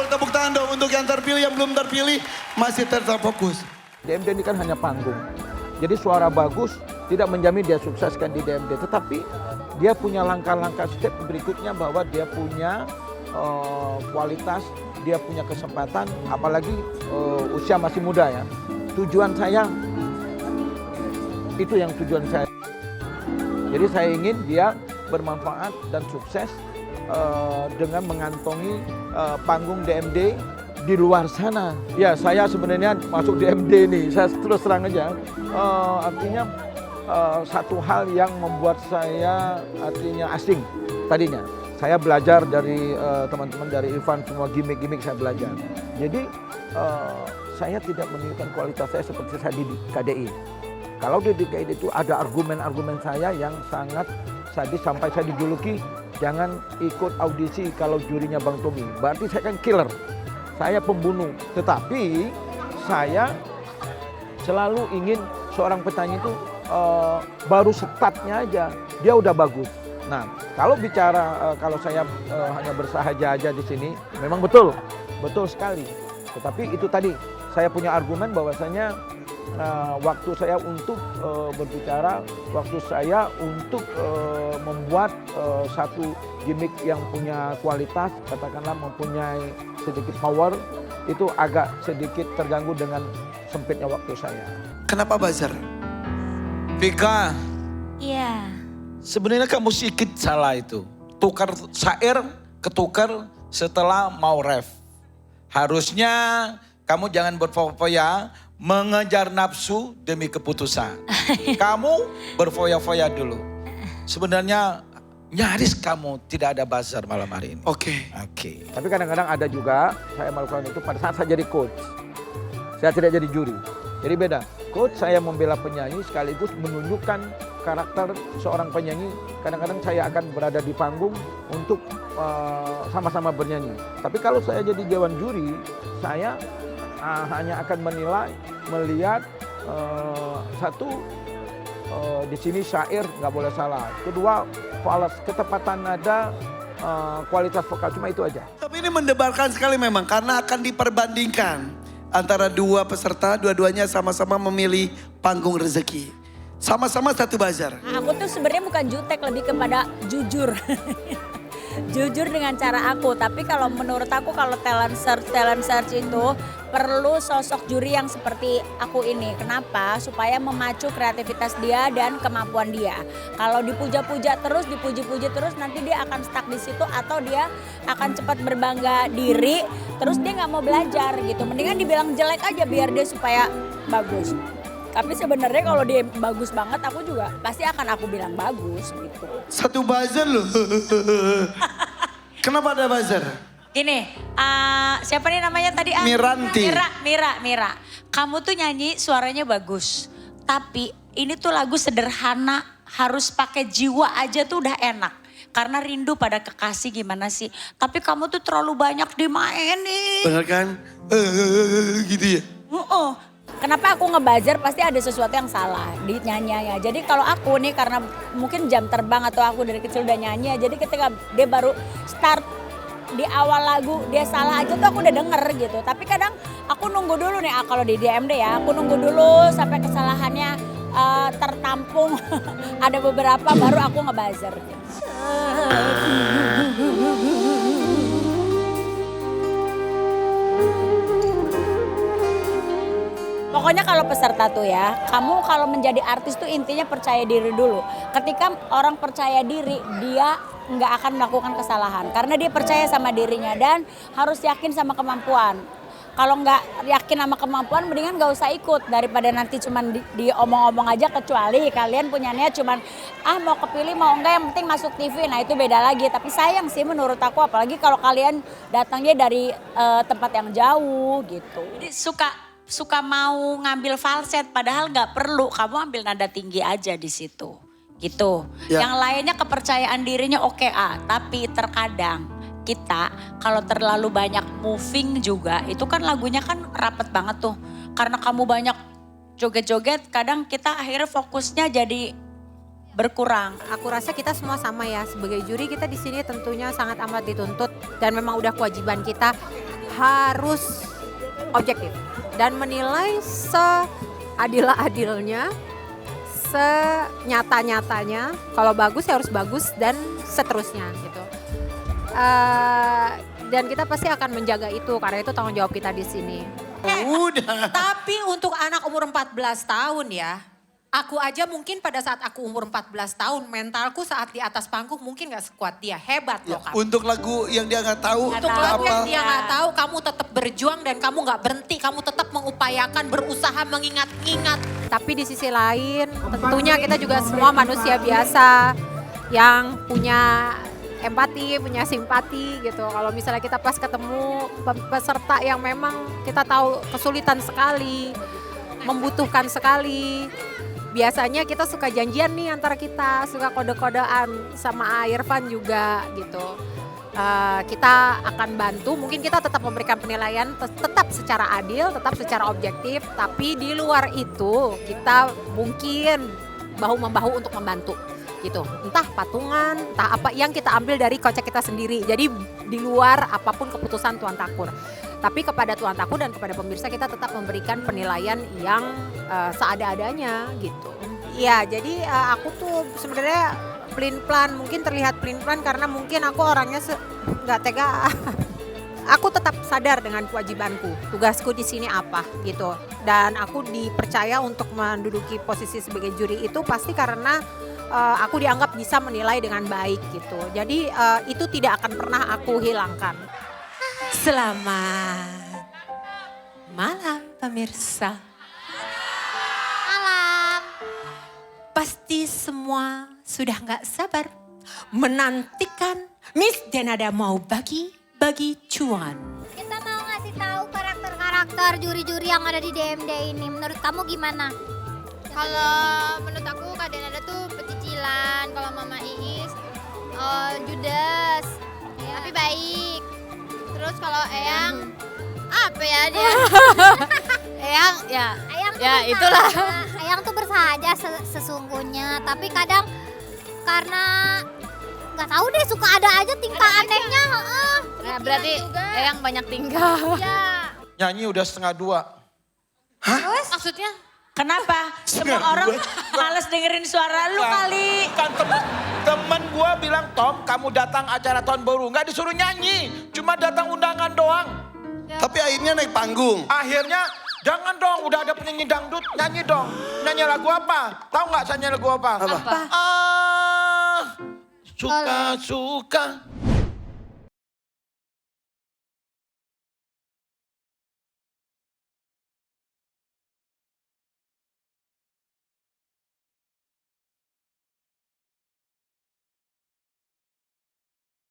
tepuk tangan dong untuk yang terpilih, yang belum terpilih masih tetap fokus. DMD ini kan hanya panggung. Jadi suara bagus tidak menjamin dia sukseskan di DMD. Tetapi dia punya langkah-langkah step berikutnya bahwa dia punya kualitas, dia punya kesempatan. Apalagi usia masih muda ya. Tujuan saya, itu yang tujuan saya. Jadi saya ingin dia bermanfaat dan sukses dengan mengantongi panggung DMD di luar sana. Ya, saya sebenarnya masuk DMD nih, saya terus terang aja. Artinya satu hal yang membuat saya artinya asing tadinya. Saya belajar dari teman-teman dari Ivan, semua gimmick-gimmick saya belajar. Jadi saya tidak menunjukkan kualitas saya seperti saya di KDI. Kalau di DKI itu ada argumen-argumen saya yang sangat sadis sampai saya dijuluki jangan ikut audisi kalau jurinya Bang Tommy. Berarti saya kan killer, saya pembunuh. Tetapi saya selalu ingin seorang penyanyi itu baru startnya aja dia udah bagus. Nah kalau bicara kalau saya hanya bersahaja aja di sini, memang betul sekali. Tetapi itu tadi saya punya argumen bahwasanya waktu saya untuk berbicara, waktu saya untuk membuat satu gimmick yang punya kualitas, katakanlah mempunyai sedikit power, itu agak sedikit terganggu dengan sempitnya waktu saya. Kenapa buzzer? Vika, Iya. sebenarnya kamu sedikit salah itu. Tukar syair, ketukar setelah mau ref. Harusnya kamu jangan berfoya-foya mengejar nafsu demi keputusan. Kamu berfoya-foya dulu. Sebenarnya nyaris kamu tidak ada buzzer malam hari ini. Oke. Tapi kadang-kadang ada juga saya melakukan itu pada saat saya jadi coach. Saya tidak jadi juri. Jadi beda. Coach saya membela penyanyi sekaligus menunjukkan karakter seorang penyanyi. Kadang-kadang saya akan berada di panggung untuk sama-sama bernyanyi. Tapi kalau saya jadi dewan juri, saya hanya akan menilai, melihat satu di sini syair nggak boleh salah. Kedua, falas, ketepatan nada, kualitas vokal, cuma itu aja. Tapi ini mendebarkan sekali memang karena akan diperbandingkan antara dua peserta, dua-duanya sama-sama memilih panggung rezeki. Sama-sama satu buzzer. Aku tuh sebenarnya bukan jutek, lebih kepada jujur. Jujur dengan cara aku, tapi kalau menurut aku kalau talent search itu perlu sosok juri yang seperti aku ini. Kenapa? Supaya memacu kreativitas dia dan kemampuan dia. Kalau dipuja-puja terus, dipuji-puji terus, nanti dia akan stuck di situ atau dia akan cepat berbangga diri, terus dia nggak mau belajar gitu. Mendingan dibilang jelek aja biar dia supaya bagus. Tapi sebenarnya kalau dia bagus banget, aku juga pasti akan aku bilang bagus gitu. Satu buzzer loh. Kenapa ada buzzer? Gini, siapa nih namanya tadi? Miranti. Mira. Kamu tuh nyanyi suaranya bagus. Tapi ini tuh lagu sederhana, harus pakai jiwa aja tuh udah enak. Karena rindu pada kekasih gimana sih. Tapi kamu tuh terlalu banyak dimainin. Bener kan? Gitu ya? Kenapa aku ngebuzzer pasti ada sesuatu yang salah di nyanyinya. Jadi kalau aku nih karena mungkin jam terbang atau aku dari kecil udah nyanyi. Jadi ketika dia baru start di awal lagu dia salah aja tuh aku udah denger gitu. Tapi kadang aku nunggu dulu nih kalau di DMD ya. Aku nunggu dulu sampai kesalahannya tertampung. Ada beberapa baru aku ngebuzzer. Pokoknya kalau peserta tuh ya, kamu kalau menjadi artis tuh intinya percaya diri dulu. Ketika orang percaya diri, dia nggak akan melakukan kesalahan. Karena dia percaya sama dirinya dan harus yakin sama kemampuan. Kalau nggak yakin sama kemampuan, mendingan nggak usah ikut. Daripada nanti cuman diomong-omong aja, kecuali kalian punya niat cuman, mau kepilih mau enggak, yang penting masuk TV. Nah itu beda lagi, tapi sayang sih menurut aku, apalagi kalau kalian datangnya dari tempat yang jauh gitu. Jadi suka mau ngambil falset padahal nggak perlu, kamu ambil nada tinggi aja di situ gitu. Ya. Yang lainnya kepercayaan dirinya oke, tapi terkadang kita kalau terlalu banyak moving juga itu kan lagunya kan rapet banget tuh. Karena kamu banyak joget-joget kadang kita akhirnya fokusnya jadi berkurang. Aku rasa kita semua sama ya, sebagai juri kita di sini tentunya sangat amat dituntut dan memang udah kewajiban kita harus objektif dan menilai seadil-adilnya, senyata-nyatanya. Kalau bagus ya harus bagus dan seterusnya gitu. Dan kita pasti akan menjaga itu karena itu tanggung jawab kita di sini. Udah. Tapi untuk anak umur 14 tahun ya, aku aja mungkin pada saat aku umur 14 tahun, mentalku saat di atas panggung mungkin gak sekuat dia. Hebat loh kamu. Untuk lagu yang dia nggak tahu. Untuk lagu yang dia nggak tahu, kamu tetap berjuang dan kamu nggak berhenti. Kamu tetap mengupayakan, berusaha mengingat-ingat. Tapi di sisi lain tentunya kita juga semua manusia biasa yang punya empati, punya simpati gitu. Kalau misalnya kita pas ketemu peserta yang memang kita tahu kesulitan sekali, membutuhkan sekali. Biasanya kita suka janjian nih antara kita, suka kode-kodean sama Irfan juga gitu. Kita akan bantu, mungkin kita tetap memberikan penilaian tetap secara adil, tetap secara objektif, tapi di luar itu kita mungkin bahu-membahu untuk membantu gitu. Entah patungan, entah apa yang kita ambil dari kocek kita sendiri. Jadi di luar apapun keputusan Tuan Takur. Tapi kepada Tuan Takur dan kepada pemirsa kita tetap memberikan penilaian yang seada-adanya gitu. Iya, jadi aku tuh sebenarnya pelin-pelan, mungkin terlihat pelin-pelan karena mungkin aku orangnya nggak tega. Aku tetap sadar dengan kewajibanku, tugasku di sini apa gitu. Dan aku dipercaya untuk menduduki posisi sebagai juri itu pasti karena aku dianggap bisa menilai dengan baik gitu. Jadi itu tidak akan pernah aku hilangkan. Selamat malam pemirsa. Malam. Pasti semua sudah nggak sabar menantikan Miss Denada mau bagi cuan. Kita mau ngasih tahu karakter-karakter juri-juri yang ada di DMD ini. Menurut kamu gimana? Kalau menurut aku Kak Denada tuh pecicilan, kalau Mama Iis judes, tapi baik. Terus kalau Eyang apa ya dia? Eyang ya, Ayang tuh ya bersahaja. itulah. Ayang tuh bersahaja sesungguhnya, tapi kadang karena nggak tahu deh suka ada aja tingkah anehnya. Nah, berarti Eyang banyak tingkah. Ya. Nyanyi udah 1:30. Maksudnya? Kenapa? Semua orang males dengerin suara lu kali. Kan temen gue bilang, Tom kamu datang acara tahun baru. Nggak disuruh nyanyi, cuma datang undangan doang. Tapi akhirnya naik panggung. Akhirnya, jangan dong, udah ada penyanyi dangdut, nyanyi dong. Nyanyi lagu apa? Tahu nggak saya nyanyi lagu apa? Apa? Suka-suka.